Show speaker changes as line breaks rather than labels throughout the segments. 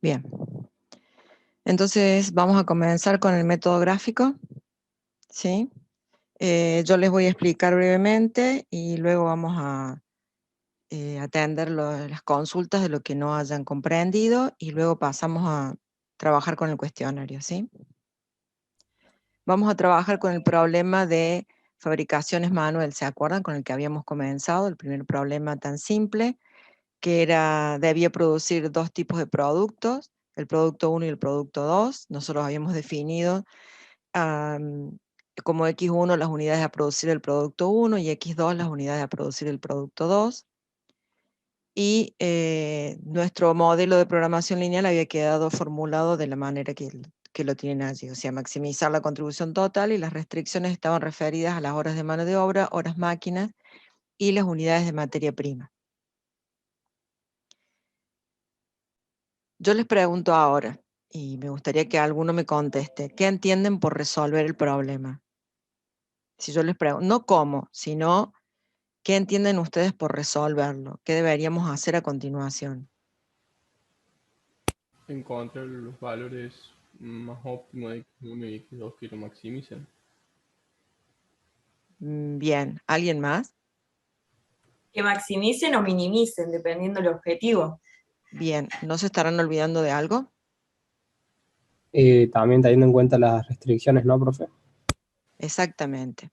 Bien. Entonces vamos a comenzar con el método gráfico, ¿sí? Yo les voy a explicar brevemente y luego vamos a atender las consultas de lo que no hayan comprendido y luego pasamos a trabajar con el cuestionario, ¿sí? Vamos a trabajar con el problema de fabricaciones manuales, ¿se acuerdan? Con el que habíamos comenzado, el primer problema tan simple, que era, debía producir dos tipos de productos, el producto 1 y el producto 2. Nosotros habíamos definido como X1 las unidades a producir el producto 1 y X2 las unidades a producir el producto 2. Y nuestro modelo de programación lineal había quedado formulado de la manera que lo tienen allí, o sea, maximizar la contribución total, y las restricciones estaban referidas a las horas de mano de obra, horas máquinas y las unidades de materia prima. Yo les pregunto ahora, y me gustaría que alguno me conteste, ¿qué entienden por resolver el problema? Si yo les pregunto, no cómo, sino ¿qué entienden ustedes por resolverlo? ¿Qué deberíamos hacer a continuación?
Encontrar los valores más óptimos de X1 y X2 que lo maximicen.
Bien, ¿alguien más?
Que maximicen o minimicen, dependiendo del objetivo.
Bien, ¿no se estarán olvidando de algo?
También teniendo en cuenta las restricciones, ¿no, profe?
Exactamente.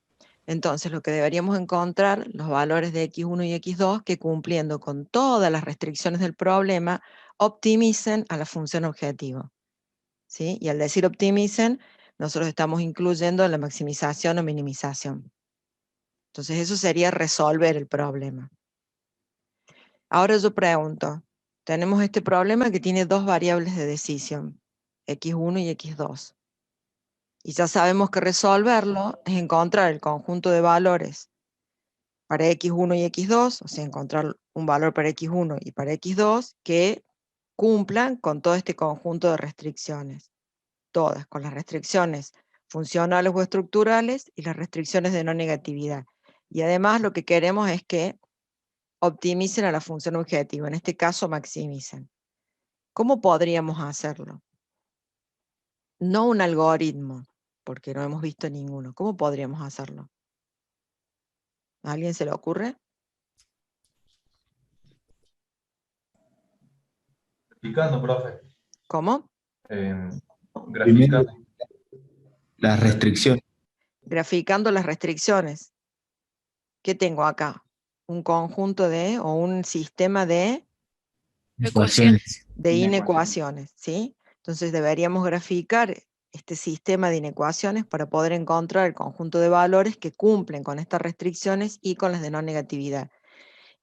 Entonces, lo que deberíamos encontrar, los valores de X1 y X2, que cumpliendo con todas las restricciones del problema, optimicen a la función objetivo, ¿sí? Y al decir optimicen, nosotros estamos incluyendo la maximización o minimización. Entonces, eso sería resolver el problema. Ahora yo pregunto, tenemos este problema que tiene dos variables de decisión, X1 y X2. Y ya sabemos que resolverlo es encontrar el conjunto de valores para X1 y X2, o sea, encontrar un valor para X1 y para X2 que cumplan con todo este conjunto de restricciones. Todas, con las restricciones funcionales o estructurales y las restricciones de no negatividad. Y además lo que queremos es que optimicen a la función objetivo, en este caso maximicen. ¿Cómo podríamos hacerlo? No un algoritmo, porque no hemos visto ninguno. ¿Cómo podríamos hacerlo? ¿A alguien se le ocurre?
Graficando, profe.
¿Cómo?
Graficando.
Las restricciones.
Graficando las restricciones. ¿Qué tengo acá? Un conjunto de, o un sistema de
Ecuaciones.
inecuaciones, ¿sí? Entonces deberíamos graficar este sistema de inecuaciones para poder encontrar el conjunto de valores que cumplen con estas restricciones y con las de no negatividad.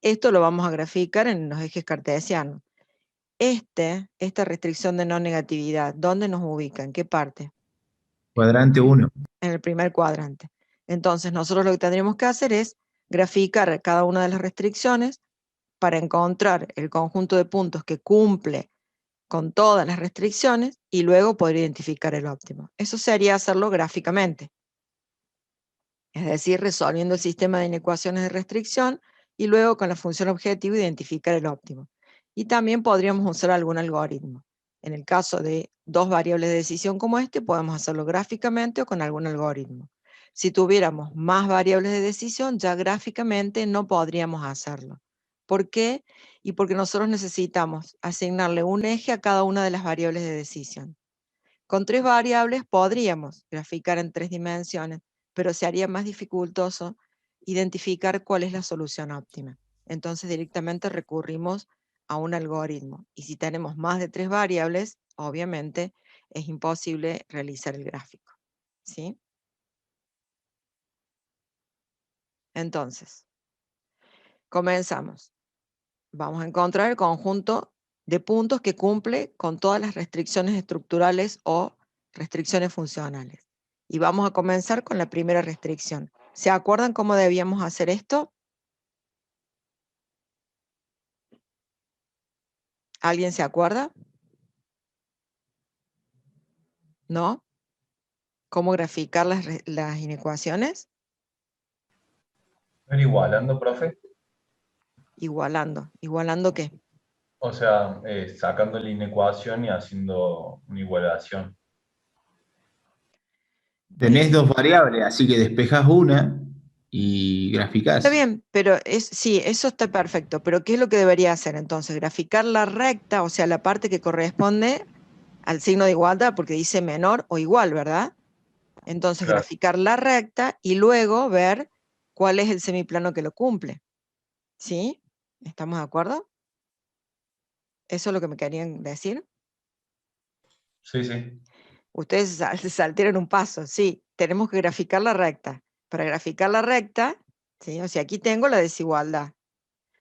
Esto lo vamos a graficar en los ejes cartesianos. Esta restricción de no negatividad, ¿dónde nos ubica? ¿En qué parte?
Cuadrante 1.
En el primer cuadrante. Entonces nosotros lo que tendríamos que hacer es graficar cada una de las restricciones para encontrar el conjunto de puntos que cumple con todas las restricciones y luego poder identificar el óptimo. Eso sería hacerlo gráficamente. Es decir, resolviendo el sistema de inecuaciones de restricción y luego con la función objetivo identificar el óptimo. Y también podríamos usar algún algoritmo. En el caso de dos variables de decisión como este, podemos hacerlo gráficamente o con algún algoritmo. Si tuviéramos más variables de decisión, ya gráficamente no podríamos hacerlo. ¿Por qué? Y porque nosotros necesitamos asignarle un eje a cada una de las variables de decisión. Con tres variables podríamos graficar en 3 dimensiones, pero se haría más dificultoso identificar cuál es la solución óptima. Entonces directamente recurrimos a un algoritmo. Y si tenemos más de 3 variables, obviamente es imposible realizar el gráfico, ¿sí? Entonces, comenzamos. Vamos a encontrar el conjunto de puntos que cumple con todas las restricciones estructurales o restricciones funcionales. Y vamos a comenzar con la primera restricción. ¿Se acuerdan cómo debíamos hacer esto? ¿Alguien se acuerda? ¿No? ¿Cómo graficar las inecuaciones?
¿No era igualando, profe?
Igualando. ¿Igualando qué?
O sea, sacando la inecuación y haciendo una igualación.
Tenés dos variables, así que despejás una y graficás.
Está bien, pero sí, eso está perfecto. Pero ¿qué es lo que debería hacer entonces? Graficar la recta, o sea, la parte que corresponde al signo de igualdad, porque dice menor o igual, ¿verdad? Entonces,
Claro.
graficar la recta y luego ver cuál es el semiplano que lo cumple. ¿Sí? ¿Estamos de acuerdo? ¿Eso es lo que me querían decir?
Sí, sí.
Ustedes se saltaron un paso. Sí, tenemos que graficar la recta. Para graficar la recta, ¿sí? O sea, aquí tengo la desigualdad.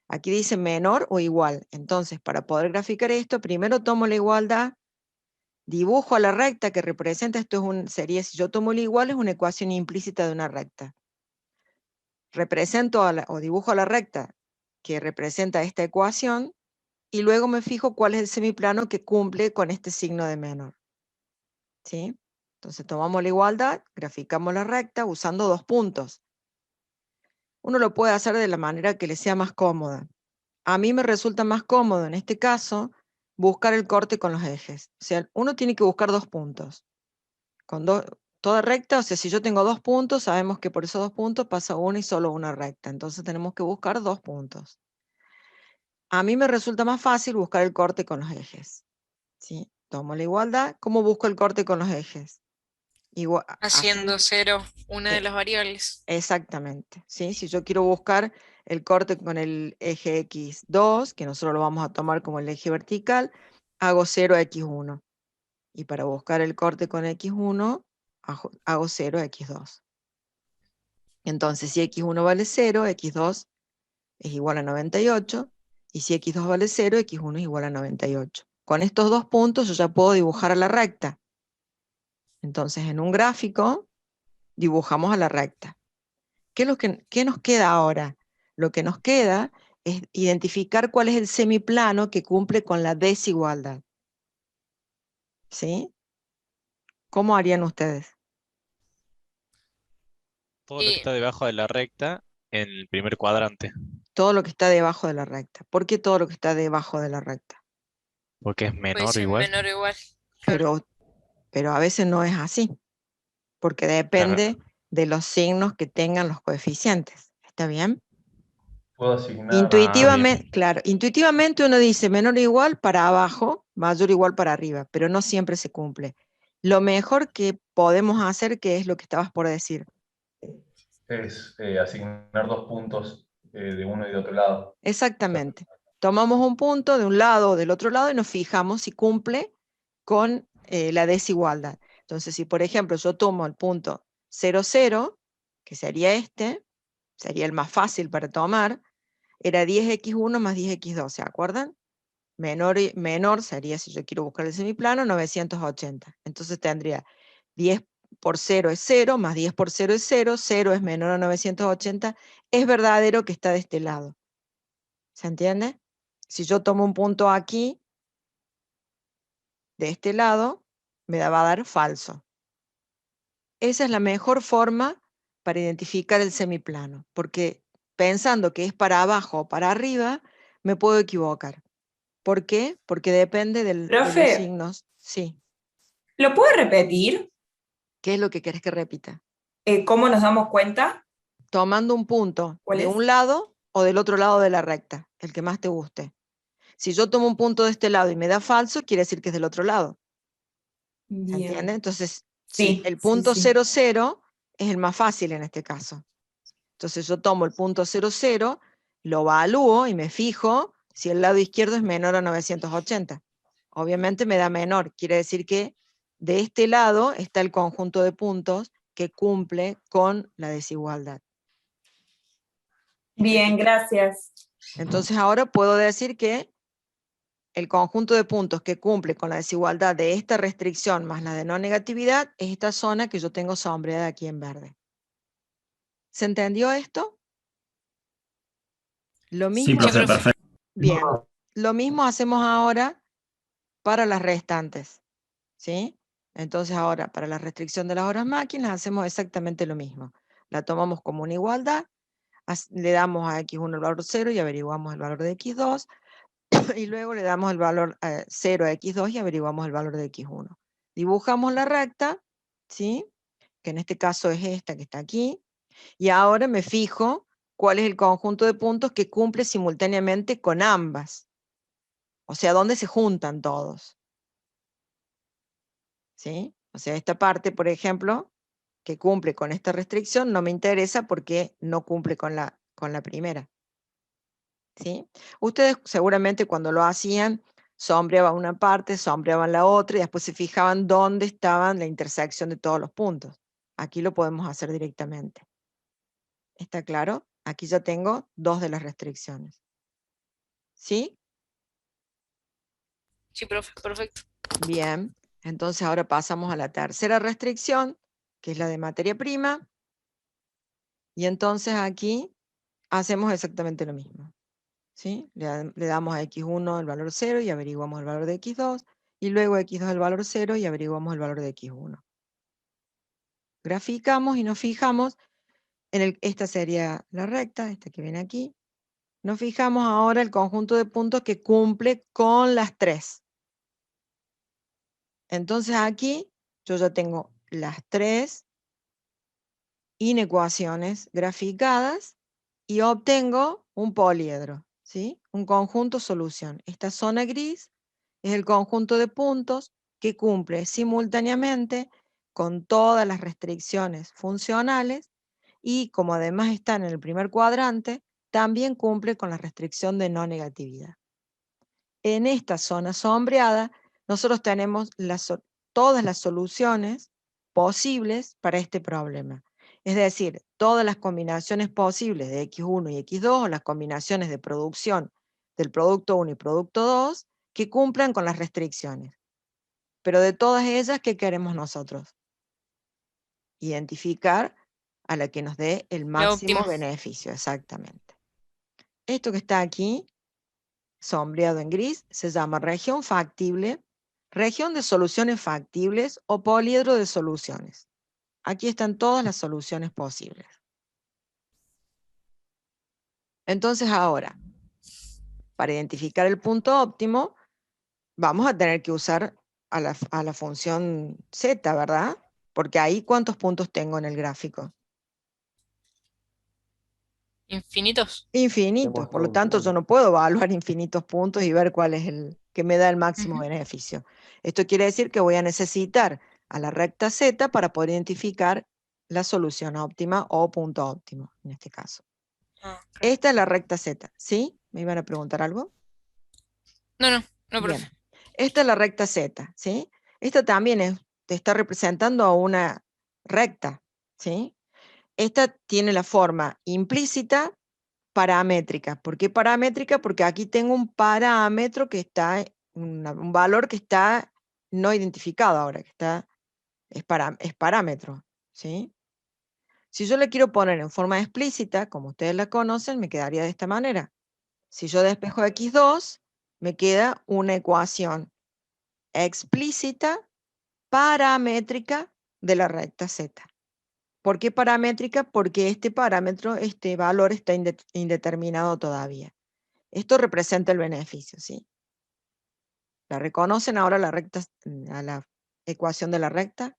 Aquí dice menor o igual. Entonces, para poder graficar esto, primero tomo la igualdad, dibujo a la recta que representa, sería, si yo tomo la igual, es una ecuación implícita de una recta. Represento o dibujo a la recta que representa esta ecuación y luego me fijo cuál es el semiplano que cumple con este signo de menor. ¿Sí? Entonces tomamos la igualdad, graficamos la recta usando 2 puntos. Uno lo puede hacer de la manera que le sea más cómoda. A mí me resulta más cómodo en este caso buscar el corte con los ejes. O sea, uno tiene que buscar 2 puntos. Con toda recta, o sea, si yo tengo 2 puntos, sabemos que por esos 2 puntos pasa una y solo una recta. Entonces tenemos que buscar 2 puntos. A mí me resulta más fácil buscar el corte con los ejes. ¿Sí? Tomo la igualdad. ¿Cómo busco el corte con los ejes?
Haciendo cero una de las variables.
Exactamente. ¿Sí? Si yo quiero buscar el corte con el eje x2, que nosotros lo vamos a tomar como el eje vertical, hago 0 a x1. Y para buscar el corte con x1, hago 0 a x2. Entonces, si x1 vale 0, x2 es igual a 98, y si x2 vale 0, x1 es igual a 98. Con estos 2 puntos yo ya puedo dibujar a la recta. Entonces, en un gráfico, dibujamos a la recta. ¿Qué nos queda ahora? Lo que nos queda es identificar cuál es el semiplano que cumple con la desigualdad. ¿Sí? ¿Cómo harían ustedes?
Todo lo que está debajo de la recta en el primer cuadrante,
Todo lo que está debajo de la recta. ¿Por qué todo lo que está debajo de la recta?
porque es
Pues
menor o
es
igual.
menor o igual. Claro.
Pero a veces no es así, porque
Claro,
depende de los signos que tengan los coeficientes. ¿Está bien?
Puedo asignar.
Intuitivamente, claro, intuitivamente uno dice menor o igual para abajo, mayor o igual para arriba, pero no siempre se cumple. Lo mejor que podemos hacer, que es lo que estabas por decir.
Es asignar 2 puntos de uno y de otro lado.
Exactamente. Tomamos un punto de un lado o del otro lado y nos fijamos si cumple con la desigualdad. Entonces, si por ejemplo yo tomo el punto 0, 0, que sería este, sería el más fácil para tomar, era 10x1 más 10x2, ¿se acuerdan? Menor sería, si yo quiero buscar el semiplano, 980. Entonces tendría 10 por 0 es 0, más 10 por 0 es 0, 0 es menor a 980, es verdadero que está de este lado. ¿Se entiende? Si yo tomo un punto aquí, de este lado, me va a dar falso. Esa es la mejor forma para identificar el semiplano, porque pensando que es para abajo o para arriba, me puedo equivocar. ¿Por qué? Porque depende de los
Profe,
signos. Sí.
¿lo puede repetir?
¿Qué es lo que querés que repita?
¿Cómo nos damos cuenta?
Tomando un punto
¿Cuál
de
es?
un lado o del otro lado de la recta, el que más te guste. Si yo tomo un punto de este lado y me da falso, quiere decir que es del otro lado. ¿Se entiende?
Bien.
Entonces,
Sí,
el
sí,
punto
sí.
0, 0 es el más fácil en este caso. Entonces yo tomo el punto 0, 0, lo evalúo y me fijo si el lado izquierdo es menor a 980. Obviamente me da menor, quiere decir que de este lado está el conjunto de puntos que cumple con la desigualdad.
Bien, gracias.
Entonces ahora puedo decir que el conjunto de puntos que cumple con la desigualdad de esta restricción más la de no negatividad es esta zona que yo tengo sombreada aquí en verde. ¿Se entendió esto? Lo mismo,
Sí, profe.
bien, lo mismo hacemos ahora para las restantes, ¿sí? Entonces ahora para la restricción de las horas máquinas hacemos exactamente lo mismo. La tomamos como una igualdad, le damos a x1 el valor 0 y averiguamos el valor de x2. y luego le damos el valor 0 a x2 y averiguamos el valor de x1. Dibujamos la recta, ¿sí? Que en este caso es esta que está aquí, y ahora me fijo cuál es el conjunto de puntos que cumple simultáneamente con ambas. O sea, dónde se juntan todos. ¿Sí? O sea, esta parte, por ejemplo, que cumple con esta restricción, no me interesa porque no cumple con la primera. ¿Sí? Ustedes seguramente cuando lo hacían, sombreaban una parte, sombreaban la otra, y después se fijaban dónde estaban la intersección de todos los puntos. Aquí lo podemos hacer directamente. ¿Está claro? Aquí ya tengo 2 de las restricciones. ¿Sí?
Sí, profe, perfecto.
Bien. Entonces ahora pasamos a la tercera restricción, que es la de materia prima. Y entonces aquí hacemos exactamente lo mismo. ¿Sí? Le damos a x1 el valor 0 y averiguamos el valor de x2. Y luego a x2 el valor 0 y averiguamos el valor de x1. Graficamos y nos fijamos esta sería la recta, esta que viene aquí. Nos fijamos ahora el conjunto de puntos que cumple con las 3. Entonces aquí yo ya tengo las 3 inecuaciones graficadas y obtengo un poliedro, ¿sí? Un conjunto solución. Esta zona gris es el conjunto de puntos que cumple simultáneamente con todas las restricciones funcionales y como además está en el primer cuadrante, también cumple con la restricción de no negatividad. En esta zona sombreada, nosotros tenemos todas las soluciones posibles para este problema. Es decir, todas las combinaciones posibles de x1 y x2, o las combinaciones de producción del producto 1 y producto 2, que cumplan con las restricciones. Pero de todas ellas, ¿qué queremos nosotros? Identificar a la que nos dé el máximo
óptima.
beneficio, exactamente. Esto que está aquí, sombreado en gris, se llama región factible, región de soluciones factibles o poliedro de soluciones. Aquí están todas las soluciones posibles. Entonces ahora, para identificar el punto óptimo, vamos a tener que usar a la función z, ¿verdad? Porque ahí, ¿cuántos puntos tengo en el gráfico?
Infinitos.
Infinitos, por lo tanto yo no puedo evaluar infinitos puntos y ver cuál es el que me da el máximo beneficio. Esto quiere decir que voy a necesitar a la recta z para poder identificar la solución óptima o punto óptimo, en este caso. Esta es la recta z, ¿sí? ¿Me iban a preguntar algo?
No, profe.
Bien. Esta es la recta z, ¿sí? Esta también te está representando a una recta, ¿sí? Esta tiene la forma implícita paramétrica. ¿Por qué paramétrica? Porque aquí tengo un parámetro que está, un valor que está no identificado ahora, que es parámetro, ¿sí? Si yo le quiero poner en forma explícita, como ustedes la conocen, me quedaría de esta manera. Si yo despejo x2, me queda una ecuación explícita paramétrica de la recta z. ¿Por qué paramétrica? Porque este parámetro, este valor está indeterminado todavía. Esto representa el beneficio, ¿sí? ¿La reconocen ahora la recta, a la ecuación de la recta?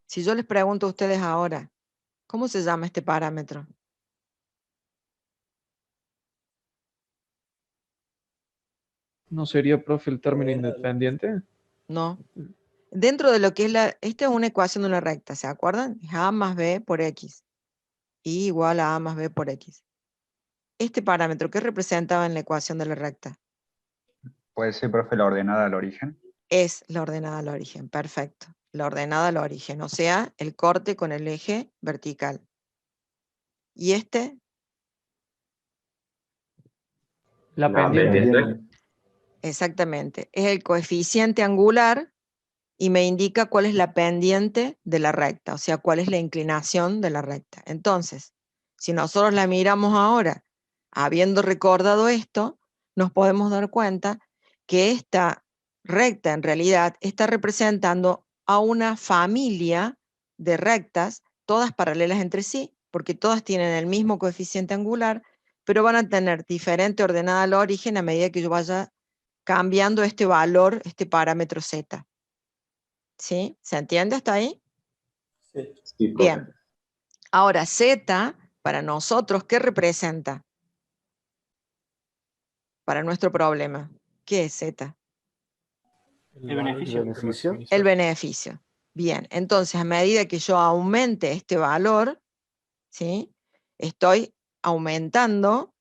Si yo les pregunto a ustedes ahora, ¿cómo se llama este parámetro?
¿No sería, profe, el término independiente?
No. Dentro de lo que es esta es una ecuación de una recta, ¿se acuerdan? Es a más b por x. Y igual a más b por x. Este parámetro, ¿qué representaba en la ecuación de la recta?
¿Puede ser, profe, la ordenada al origen?
Es la ordenada al origen, perfecto. La ordenada al origen, o sea, el corte con el eje vertical. ¿Y este?
La pendiente.
Exactamente. Es el coeficiente angular y me indica cuál es la pendiente de la recta, o sea, cuál es la inclinación de la recta. Entonces, si nosotros la miramos ahora, habiendo recordado esto, nos podemos dar cuenta que esta recta en realidad está representando a una familia de rectas, todas paralelas entre sí, porque todas tienen el mismo coeficiente angular, pero van a tener diferente ordenada al origen a medida que yo vaya cambiando este valor, este parámetro z. ¿Sí? ¿Se entiende hasta ahí?
Sí, profe.
Bien. Ahora, z, para nosotros, ¿qué representa? Para nuestro problema. ¿Qué es z?
El beneficio.
El beneficio. Bien, entonces a medida que yo aumente este valor, ¿sí? Estoy aumentando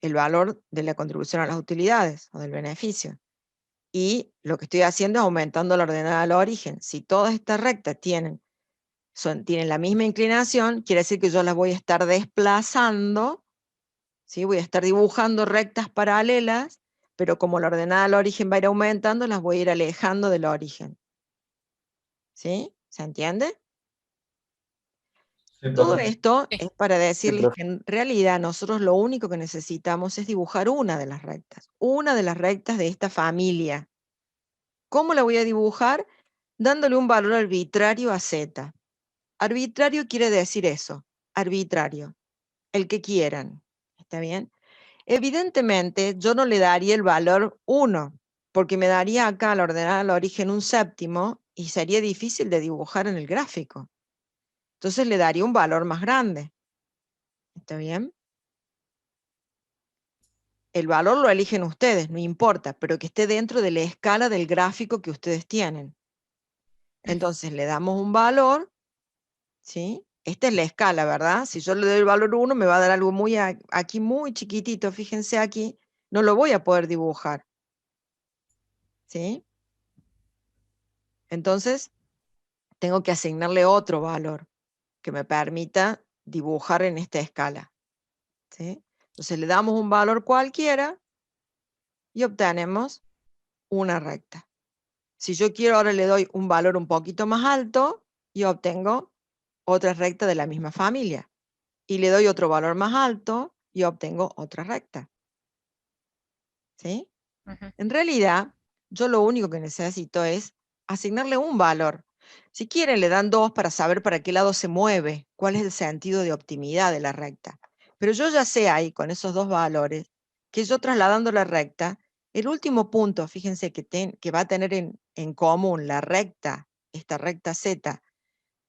el valor de la contribución a las utilidades o del beneficio. Y lo que estoy haciendo es aumentando la ordenada al origen. Si todas estas rectas tienen la misma inclinación, quiere decir que yo las voy a estar desplazando, ¿sí? Voy a estar dibujando rectas paralelas, pero como la ordenada al origen va a ir aumentando, las voy a ir alejando del origen. ¿Sí? ¿Se entiende?
Sí,
Todo
profe.
esto
Sí.
es para decirles
profe.
que en realidad nosotros lo único que necesitamos es dibujar una de las rectas de esta familia. ¿Cómo la voy a dibujar? Dándole un valor arbitrario a z. Arbitrario quiere decir eso, arbitrario, el que quieran. ¿Está bien? Evidentemente yo no le daría el valor 1, porque me daría acá al ordenar al origen un séptimo y sería difícil de dibujar en el gráfico. Entonces le daría un valor más grande. ¿Está bien? El valor lo eligen ustedes, no importa, pero que esté dentro de la escala del gráfico que ustedes tienen. Entonces le damos un valor, ¿sí? Esta es la escala, ¿verdad? Si yo le doy el valor 1, me va a dar algo aquí muy chiquitito, fíjense aquí, no lo voy a poder dibujar. ¿Sí? Entonces, tengo que asignarle otro valor que me permita dibujar en esta escala. ¿Sí? Entonces le damos un valor cualquiera y obtenemos una recta. Si yo quiero, ahora le doy un valor un poquito más alto y obtengo otra recta de la misma familia. Y le doy otro valor más alto y obtengo otra recta. ¿Sí?
Ujú.
En realidad, yo lo único que necesito es asignarle un valor. Si quieren, le dan 2 para saber para qué lado se mueve, cuál es el sentido de optimidad de la recta. Pero yo ya sé ahí, con esos 2 valores, que yo trasladando la recta, el último punto, fíjense que va a tener en común la recta, esta recta z,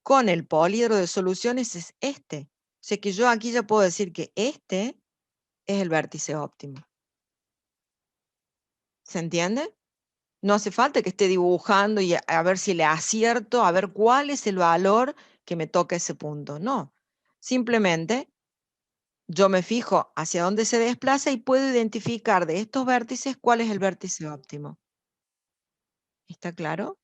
con el políedro de soluciones es este. O sea que yo aquí ya puedo decir que este es el vértice óptimo. ¿Se entiende? No hace falta que esté dibujando y a ver si le acierto, a ver cuál es el valor que me toca ese punto. No, simplemente yo me fijo hacia dónde se desplaza y puedo identificar de estos vértices cuál es el vértice óptimo. ¿Está claro?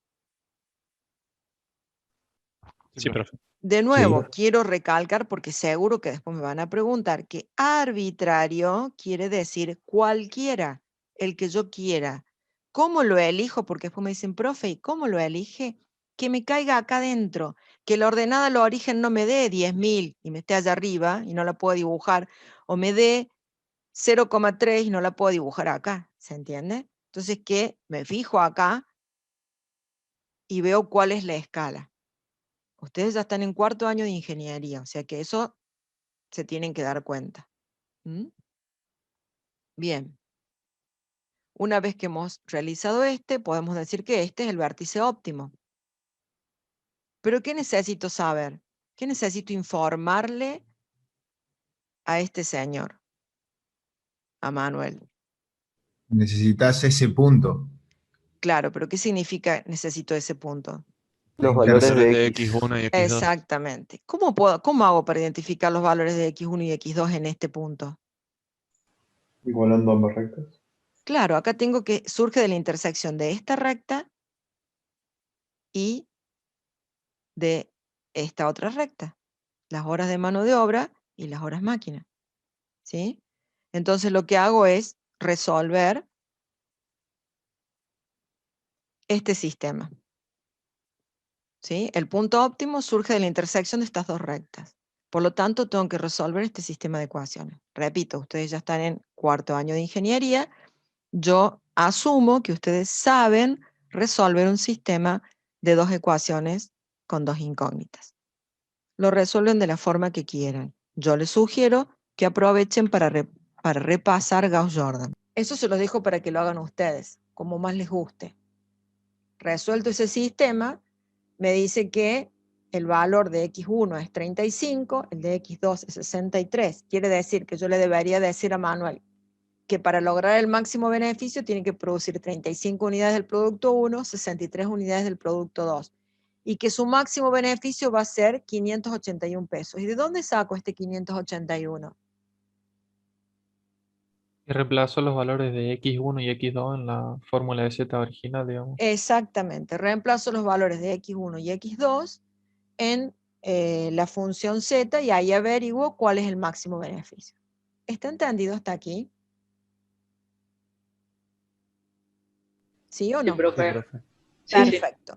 Sí, profe.
De nuevo, quiero recalcar, porque seguro que después me van a preguntar, que arbitrario quiere decir cualquiera, el que yo quiera. ¿Cómo lo elijo? Porque después me dicen, profe, ¿y cómo lo elige? Que me caiga acá adentro, que la ordenada al origen no me dé 10.000 y me esté allá arriba y no la puedo dibujar, o me dé 0,3 y no la puedo dibujar acá, ¿se entiende? Entonces, que me fijo acá y veo cuál es la escala. Ustedes ya están en 4º año de ingeniería, o sea que eso se tienen que dar cuenta. ¿Mm? Bien. Una vez que hemos realizado podemos decir que este es el vértice óptimo. Pero ¿qué necesito saber? ¿Qué necesito informarle a este señor? A Manuel.
Necesitas ese punto.
Claro, pero ¿qué significa necesito ese punto?
La
Los valores
Valores
de
de
X.
X1 y X2.
Exactamente. ¿Cómo hago para identificar los valores de X1 y X2 en este punto?
Igualando ambas rectas.
Claro, acá tengo que surge de la intersección de esta recta y de esta otra recta, las horas de mano de obra y las horas máquina. ¿Sí? Entonces lo que hago es resolver este sistema. ¿Sí? El punto óptimo surge de la intersección de estas dos rectas. Por lo tanto, tengo que resolver este sistema de ecuaciones. Repito, ustedes ya están en 4º año de ingeniería. Yo asumo que ustedes saben resolver un sistema de 2 ecuaciones con 2 incógnitas. Lo resuelven de la forma que quieran. Yo les sugiero que aprovechen para para repasar Gauss-Jordan. Eso se los dejo para que lo hagan ustedes, como más les guste. Resuelto ese sistema, me dice que el valor de x1 es 35, el de x2 es 63. Quiere decir que yo le debería decir a Manuel que para lograr el máximo beneficio tiene que producir 35 unidades del producto 1, 63 unidades del producto 2. Y que su máximo beneficio va a ser 581 pesos. ¿Y de dónde saco este 581?
Y reemplazo los valores de x1 y x2 en la fórmula de z original, digamos.
Exactamente, reemplazo los valores de x1 y x2 en la función z y ahí averiguo cuál es el máximo beneficio. ¿Está entendido hasta aquí? ¿Sí o no?
Sí, profe.
profe.
Sí, sí.
Perfecto.